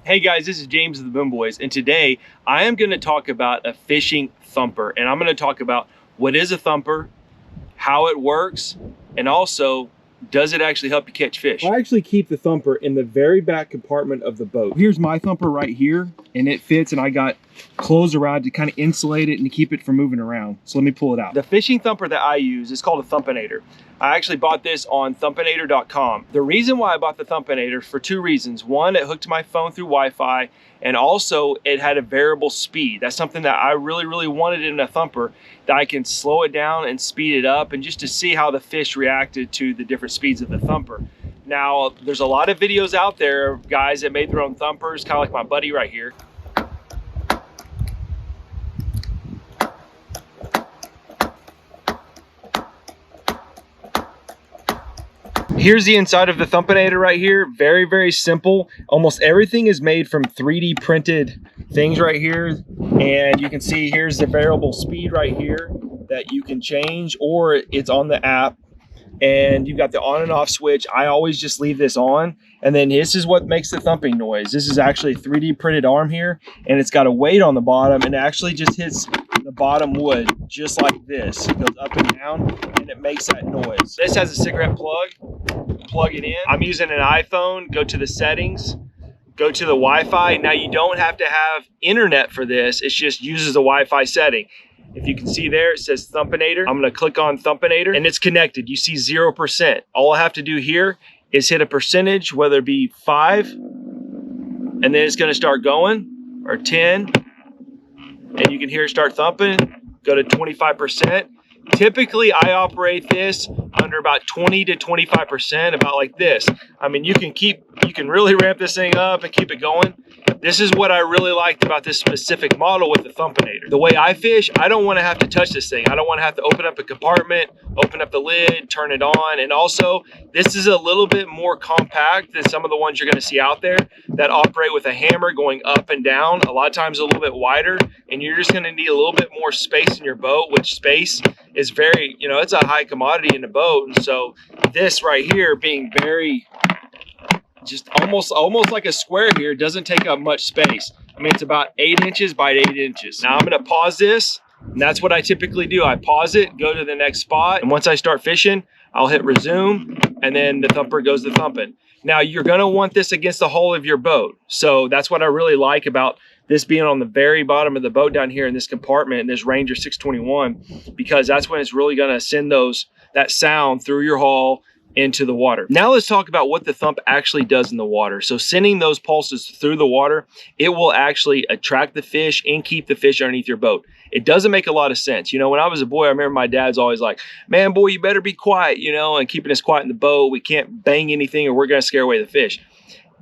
Hey guys, this is James of the Boom Boys, and today I am going to talk about a fishing thumper, and I'm going to talk about what is a thumper, how it works, and also does it actually help you catch fish. I actually keep the thumper in the very back compartment of the boat. Here's my thumper right here, and it fits, and I got clothes around to kind of insulate it and to keep it from moving around. So let me pull it out. The fishing thumper that I use is called a Thumpinator. I actually bought this on thump'enator.com. The reason why I bought the Thumpinator for two reasons. One, it hooked to my phone through Wi-Fi, and also it had a variable speed. That's something that I really wanted in a thumper, that I can slow it down and speed it up, and just to see how the fish reacted to the different speeds of the thumper. Now, there's a lot of videos out there of guys that made their own thumpers, kind of like my buddy right here. Here's the inside of the Thumpinator right here. Very simple. Almost everything is made from 3D printed things right here. And you can see here's the variable speed right here that you can change, or it's on the app. And you've got the on and off switch. I always just leave this on. And then this is what makes the thumping noise. This is actually a 3D printed arm here, and it's got a weight on the bottom, and it actually just hits the bottom wood just like this. It goes up and down, and it makes that noise. This has a cigarette plug. Plug it in. I'm using an iPhone. Go to the settings, go to the Wi-Fi. Now you don't have to have internet for this. It just uses the Wi-Fi setting. If you can see there, it says Thumpinator. I'm gonna click on Thumpinator, and it's connected. You see 0%. All I have to do here is hit a percentage, whether it be 5, and then it's gonna start going, or 10, and you can hear it start thumping. Go to 25%. Typically, I operate this under about 20 to 25%, about like this. I mean, you can really ramp this thing up and keep it going. This is what I really liked about this specific model with the Thumpinator. The way I fish, I don't want to have to touch this thing. I don't want to have to open up a compartment, open up the lid, turn it on. And also, this is a little bit more compact than some of the ones you're going to see out there that operate with a hammer going up and down. A lot of times a little bit wider, and you're just going to need a little bit more space in your boat, which space is very, it's a high commodity in the boat. And so this right here being very, just almost like a square here, doesn't take up much space. I mean, it's about 8 inches by 8 inches. Now I'm gonna pause this, and that's what I typically do. I pause it, go to the next spot, and once I start fishing, I'll hit resume, and then the thumper goes to thumping. Now you're gonna want this against the hull of your boat. So that's what I really like about this being on the very bottom of the boat down here in this compartment in this Ranger 621, because that's when it's really gonna send that sound through your hull into the water. Now let's talk about what the thump actually does in the water. So sending those pulses through the water, it will actually attract the fish and keep the fish underneath your boat. It doesn't make a lot of sense. When I was a boy, I remember my dad's always like, man, boy, you better be quiet, and keeping us quiet in the boat. We can't bang anything or we're gonna scare away the fish.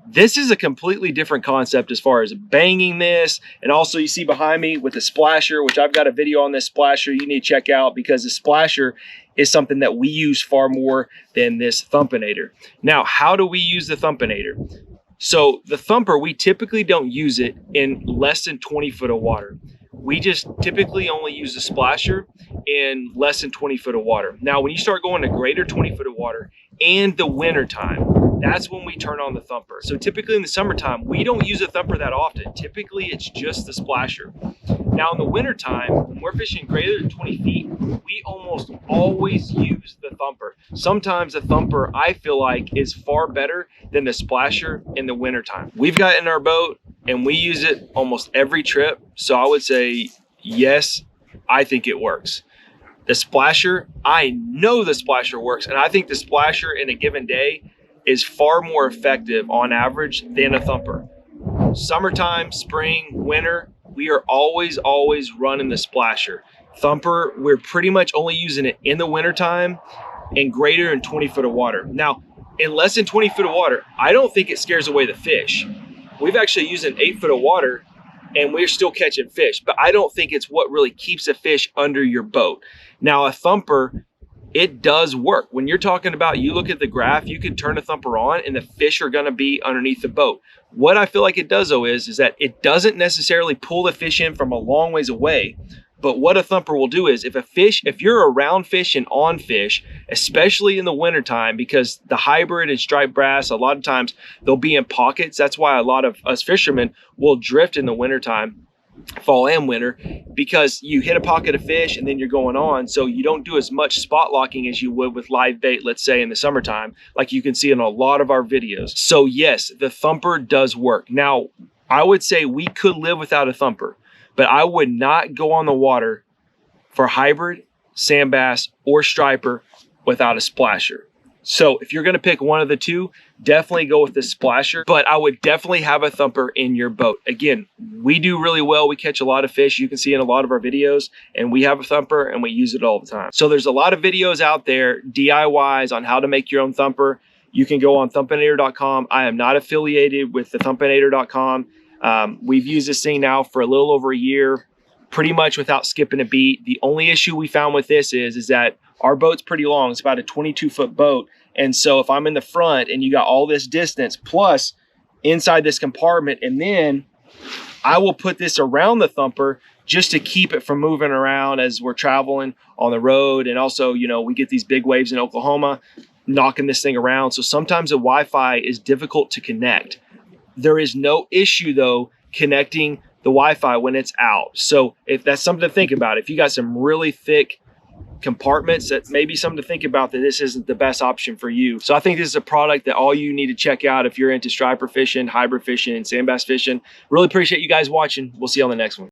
This is a completely different concept as far as banging this. And also you see behind me with the splasher, which I've got a video on this splasher you need to check out, because the splasher is something that we use far more than this Thumpinator. Now, how do we use the Thumpinator? So the thumper, we typically don't use it in less than 20 foot of water. We just typically only use the splasher in less than 20 foot of water. Now, when you start going to greater 20 foot of water and the winter time, that's when we turn on the thumper. So typically in the summertime, we don't use a thumper that often. Typically, it's just the splasher. Now in the wintertime, when we're fishing greater than 20 feet, we almost always use the thumper. Sometimes the thumper, I feel like, is far better than the splasher in the wintertime. We've got it in our boat, and we use it almost every trip. So I would say, yes, I think it works. The splasher, I know the splasher works, and I think the splasher in a given day is far more effective on average than a thumper. Summertime, spring, winter, we are always running the splasher. Thumper, we're pretty much only using it in the wintertime and greater than 20 foot of water. Now, in less than 20 foot of water, I don't think it scares away the fish. We've actually used an 8 foot of water and we're still catching fish, but I don't think it's what really keeps a fish under your boat. Now, a thumper, it does work. When you're talking about, you look at the graph, you can turn a thumper on and the fish are gonna be underneath the boat. What I feel like it does though is that it doesn't necessarily pull the fish in from a long ways away, But what a thumper will do is if you're around fish and on fish, especially in the wintertime, because the hybrid and striped bass, a lot of times they'll be in pockets. That's why a lot of us fishermen will drift in the wintertime, fall and winter, because you hit a pocket of fish and then you're going on, so you don't do as much spot locking as you would with live bait, let's say in the summertime, like you can see in a lot of our videos. So yes, the thumper does work. Now, I would say we could live without a thumper, but I would not go on the water for hybrid, sand bass, or striper without a splasher. So if you're gonna pick one of the two, definitely go with the splasher, but I would definitely have a thumper in your boat. Again, we do really well. We catch a lot of fish. You can see in a lot of our videos, and we have a thumper and we use it all the time. So there's a lot of videos out there, DIYs on how to make your own thumper. You can go on thump'onator.com. I am not affiliated with the thump'onator.com. We've used this thing now for a little over a year, pretty much without skipping a beat. The only issue we found with this is that our boat's pretty long. It's about a 22-foot boat. And so if I'm in the front and you got all this distance plus inside this compartment, and then I will put this around the thumper just to keep it from moving around as we're traveling on the road. And also, you know, we get these big waves in Oklahoma knocking this thing around. So sometimes the Wi-Fi is difficult to connect. There is no issue though connecting the Wi-Fi when it's out. So if that's something to think about, if you got some really thick compartments, that may be something to think about, that this isn't the best option for you. So I think this is a product that all you need to check out if you're into striper fishing, hybrid fishing, and sand bass fishing. Really appreciate you guys watching. We'll see you on the next one.